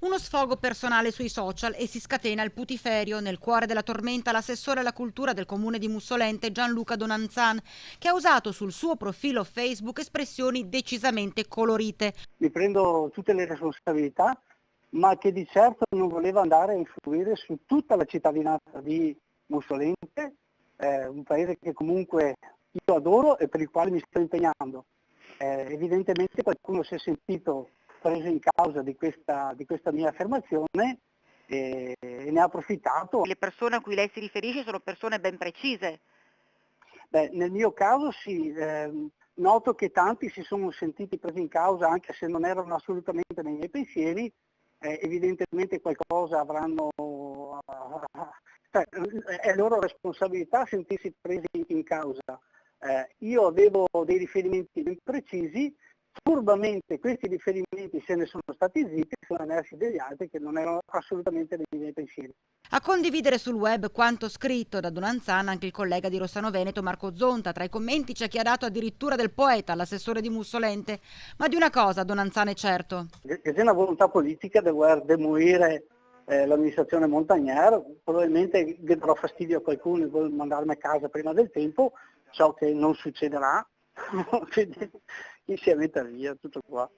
Uno sfogo personale sui social e si scatena il putiferio. Nel cuore della tormenta l'assessore alla cultura del comune di Mussolente Gianluca Donanzan, che ha usato sul suo profilo Facebook espressioni decisamente colorite. Mi prendo tutte le responsabilità, ma che di certo non voleva andare a influire su tutta la cittadinanza di Mussolente, un paese che comunque io adoro e per il quale mi sto impegnando. Evidentemente qualcuno si è sentito preso in causa di questa mia affermazione e ne ha approfittato. Le persone a cui lei si riferisce sono persone ben precise. Beh, nel mio caso sì, noto che tanti si sono sentiti presi in causa anche se non erano assolutamente nei miei pensieri, evidentemente qualcosa avranno, cioè, è loro responsabilità sentirsi presi in causa. Io avevo dei riferimenti ben precisi, furbamente questi riferimenti se ne sono stati zitti, sono emersi degli altri che non erano assolutamente nei miei pensieri. A condividere sul web quanto scritto da Donanzan anche il collega di Rossano Veneto Marco Zonta. Tra i commenti c'è chi ha dato addirittura del poeta all'assessore di Mussolente. Ma di una cosa Donanzan è certo: Che c'è una volontà politica di voler demolire l'amministrazione Montagnier, probabilmente darò fastidio a qualcuno e vuole mandarmi a casa prima del tempo, so che non succederà, quindi chi si metta via, tutto qua.